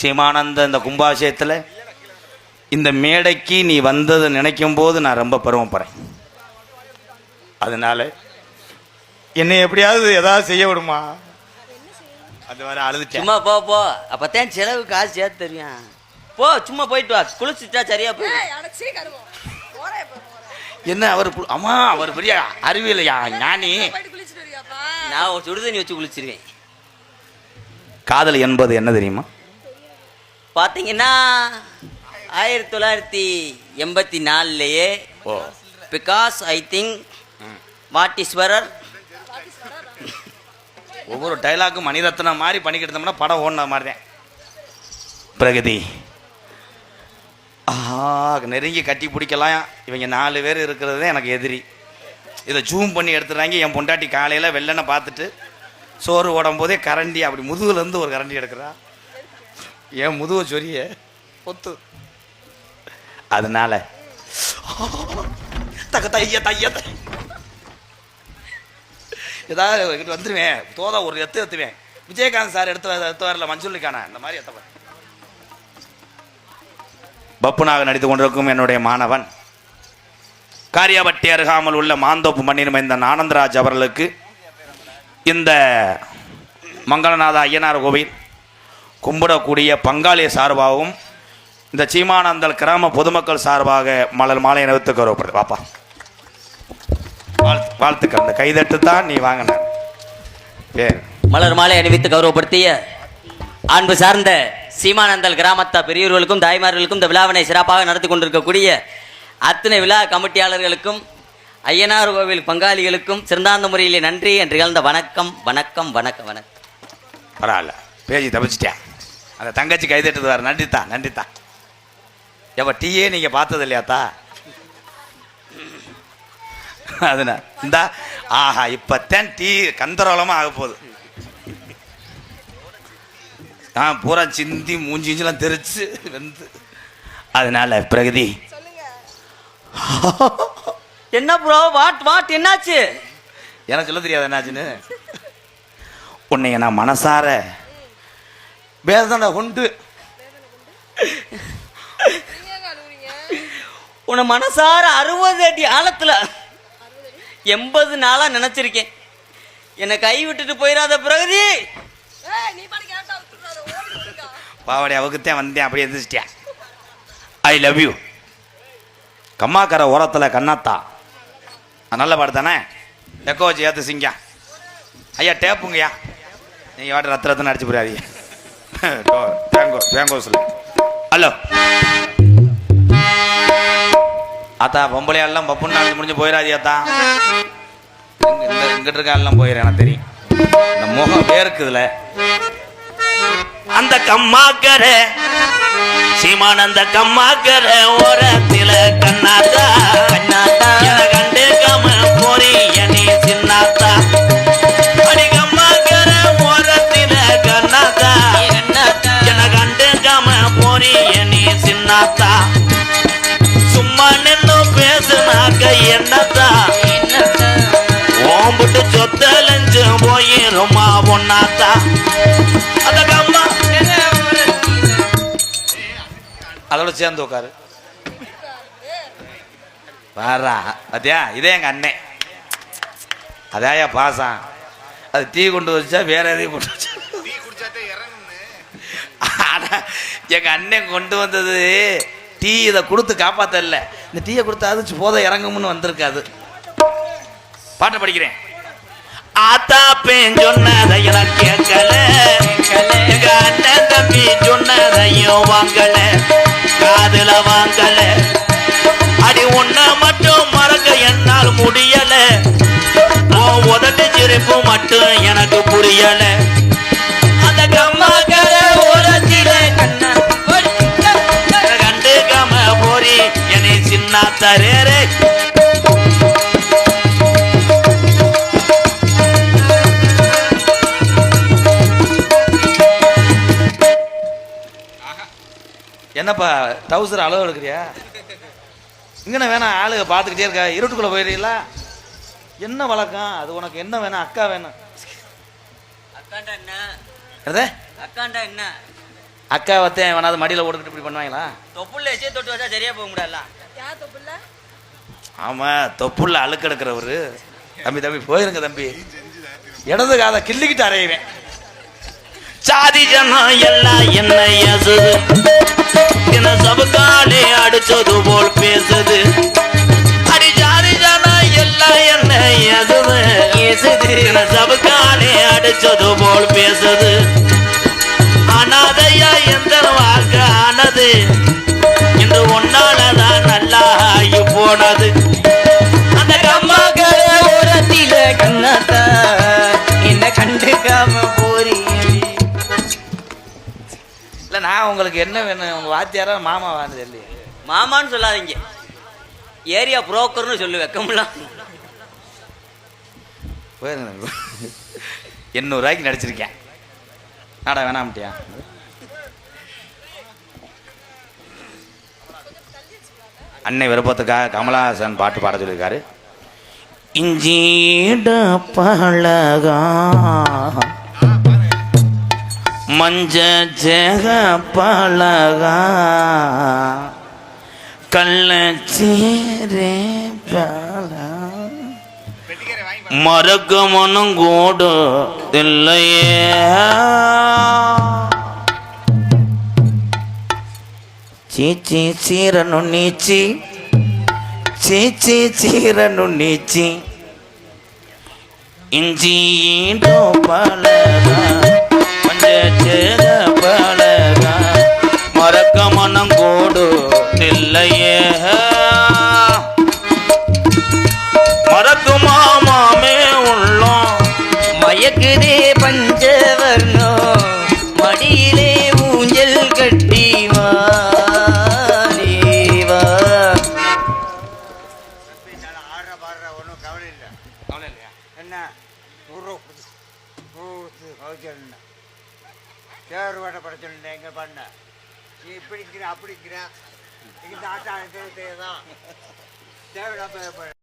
சீமானந்த இந்த கும்பாபிஷேகத்தில் இந்த மேடைக்கு நீ வந்ததை நினைக்கும் போது நான் ரொம்ப பெருமைப்படுறேன். அதனால என்னை எப்படியாவது ஏதாவது செய்ய விடுமா? அது வர அழுதுச்சு. சும்மா போ போ, அப்பதான் செலவு காசு சேர்த்து தெரியும். போ, சும்மா போயிட்டு வா, குளிச்சுட்டா சரியா போய். என்ன அவர் அம்மா அவர் பெரிய அறிவியலையா ஞானி. நான் ஒரு சுடுதண்ணி வச்சு குளிச்சிருவேன். காதல் என்பது என்ன தெரியுமா? பார்த்தீங்கன்னா 1984 பிகாஸ் ஐ திங்க் வாட் ஈஸ்வரர் ஒவ்வொரு டைலாக்கும் மணிரத்னம் மாதிரி பண்ணிக்கிட்டு இருந்தோம்னா படம் ஓடின மாதிரி தான். பிரகதி நெருங்கி கட்டி பிடிக்கலாம். இவங்க 4 பேர் இருக்கிறது எனக்கு எதிரி. இதை ஜூம் பண்ணி எடுத்துறாங்க. என் பொண்டாட்டி காலையில் வெள்ளனை பார்த்துட்டு சோறு ஓடும் போதே கரண்டி அப்படி முதுகுலேருந்து ஒரு கரண்டி எடுக்கிறா. என் முதுவை சொரிய ஒத்து. அதனால ஏதாவது வந்துடுவேன். தோதா ஒரு எத்துவேன். விஜயகாந்த் சார் எடுத்து வரல, மஞ்சுளிக்கான இந்த மாதிரி எத்தவன் பப்புனாக நடித்து கொண்டிருக்கும் என்னுடைய மாணவன் காரியாபட்டி அருகாமல் உள்ள மாந்தோப்பு மண்ணின் மைந்தன் ஆனந்தராஜ் அவர்களுக்கு இந்த மங்களநாத ஐயனார் கோவில் கும்பிடக்கூடிய பங்காளிய சார்பாகவும் இந்த சீமானந்தல் கிராம பொதுமக்கள் சார்பாக மலர் மாலை அணிவித்து கௌரவப்படுது. வாப்பா வாழ்த்துக்கள். இந்த கைதட்டு தான் நீ வாங்கின மலர் மாலை அணிவித்து கௌரவப்படுத்திய அன்பு சார்ந்த சீமானந்தல் கிராமத்தா பெரியவர்களுக்கும் தாய்மார்களுக்கும் இந்த விழாவினை சிறப்பாக நடத்தி கொண்டிருக்கக்கூடிய அத்தனை விழா கமிட்டியாளர்களுக்கும் ஐயனார் கோவில் பங்காளிகளுக்கும் சிறந்தாந்த முறையிலே நன்றி என்று கலந்த வணக்கம் வணக்கம் வணக்கம் வணக்கம். பரவாயில்ல, பேஜி தப்பிச்சிட்டேன். அந்த தங்கச்சி கைதட்டுது வேறு. நன்றித்தா நன்றித்தா. எப்போ டீயே நீங்கள் பார்த்தது இல்லையாத்தா? அதுனா இந்தா ஆஹா இப்போத்தான் டீ கந்தரோலமாக ஆக போகுது. பூரா சிந்தி மூஞ்சிலாம் தெரிச்சு வந்து. அதனால பிரகதி என்ன ப்ரோ வாட் என்னாச்சு? எனக்கு சொல்ல தெரியாது என்னாச்சுன்னு. உன்னைய நான் மனசார வேதனை கொண்டு உன்னை மனசார 60 அடி ஆழத்துல 80 நாளா நினைச்சிருக்கேன். என்னை கை விட்டுட்டு போயிடாத பிரகதி. பாவடி அவக்குத்தான் வந்தேன், அப்படியே எந்திரிச்சிட்டியா. I love you. கம்மாக்கரை ஓரத்தில் கண்ணாத்தா நல்ல பாடு தானே? எக்கோ வச்சு ஏற்று சிங்க. ஐயா டேப்புங்கய்யா, நீங்கள் வாட்டு ரத்தனை அடிச்சு போடாதீங்க. பேங்கோஸில் ஹலோ ஆத்தா. பொம்பளையாலாம் பப்புன்னு நாளைக்கு முடிஞ்சு போயிடாதியாத்தா. இங்கிட்டு இருக்காலாம் போயிடுறேன், எனக்கு தெரியும். இந்த முகம் வேர்க்குதுல. அந்த கம்மாக்கர சீமானந்த கம்மாக்கர ஓரத்தில கண்ணாத்தா கண்ணாத்தா கண்டு கம போரி எனி சின்னாத்தா. அடி கம்மாக்கர ஓரத்தில கண்ணாத்தா என கண்டு கம போரி எனி சின்னாத்தா. சும்மா நின்னு பேசுனாக்க என்னத்தா ஓம்புட்டு சொத்தலஞ்சு போயிருமா பொண்ணாத்தா. அந்த கம்மா அதோட சேர்ந்து உட்காரு பாரா. அத்தியா இதே எங்க அண்ணன். அதாயா பாசம். அது டீ கொண்டு வச்சா வேற எதையும் கொண்டு வச்சா. ஆனா எங்க அண்ணன் கொண்டு வந்தது டீ. இதை கொடுத்து காப்பாத்த இல்ல, இந்த டீயை கொடுத்தா அது போத இறங்கும்னு வந்திருக்காது. பாட்டை படிக்கிறேன். ஆத்தா பேன் சொன்னதை எனக்கு கேட்கல, எங்க அண்ணன் தம்பி சொன்னதையும் வாங்கல, காதுல வாங்கல. அடி ஒன்ன மட்டும் மறக்க என்னால் முடியல, உதட்டு சிரிப்பு மட்டும் எனக்கு புரியல. அந்த கம்மாக்கர ஓரத்தில கண்டு கம போரி என்னை சின்னாத்தரே. என்னப்பா டவுசர் அளவு எடுக்கிறியா? இங்கன வேணாம், ஆளுங்க பார்த்துக்கிட்டே இருக்கா. இருட்டுக்குள்ள போயிடுறீங்களா? என்ன வழக்கம் அது? உனக்கு என்ன வேணும்? அக்கா வேணும். அக்கா வத்தேன் வேணாவது மடியில் ஓடுக்கிட்டு இப்படி பண்ணுவாங்களா? தொப்புள்ள எச்சே தொட்டு வச்சா சரியா போக முடியல. ஆமாம், தொப்புள்ள அழுக்கு எடுக்கிறவரு. தம்பி போயிருங்க தம்பி, இடது காதை கிள்ளிக்கிட்டு அறையுவேன். சாதி ஜனம் எல்லாம் என்ன ஏசுது, என்ன சபுக்காலே அடிச்சது போல் பேசுது. அடி ஜாதி ஜனம் எல்லாம் என்ன ஏசுது, என்ன சபுக்காலே அடிச்சது போல் பேசுது. அனாதையா எந்த வாக்கு ஆனது, இன்று ஒன்னாலதான் நல்லா ஆகி போனது. அந்த கம்மாக்கள ஓரத்தில கண்ணாத்தா என்ன கண்டுக்காம போறீ. இல்ல நான் உங்களுக்கு என்ன வேணும், உங்க வாத்தியாரா மாமாவானது இல்லையே? மாமான்னு சொல்லாதீங்க, ஏரியா புரோக்கர்னு சொல்லு. வெக்கம்லாம் போயிருங்க. 800 ரூபாய்க்கு நடிச்சிருக்கேன். நாடா வேணாம்ட்டியா? அன்னை விருப்பத்துக்காக கமலஹாசன் பாட்டு பாட சொல்லியிருக்காரு. இஞ்சீட பழகா மஞ்ச ஜெக பழகா கள்ளச்சேரே பழகா மறக்க மனம் கூடு இல்லையே. చీచి చీరను నీచి చీచి చీరను నీచి ఇంచి ఈడో పలగా మంజ చేగ పలగా మరక మనం గోడు నిల్లయే மறக்கு மாமாமே உள்ளோம் மயக்குதே பஞ்சவர்ணோ மடியிலே ஊஞ்சல் கட்டி வா. தேர்வாட படத்தில் எங்க பண்ண நீ இப்படிக்கிற அப்படிக்கிற இந்த ஆட்டம் தான் தேவைதான் தேவையில்ல.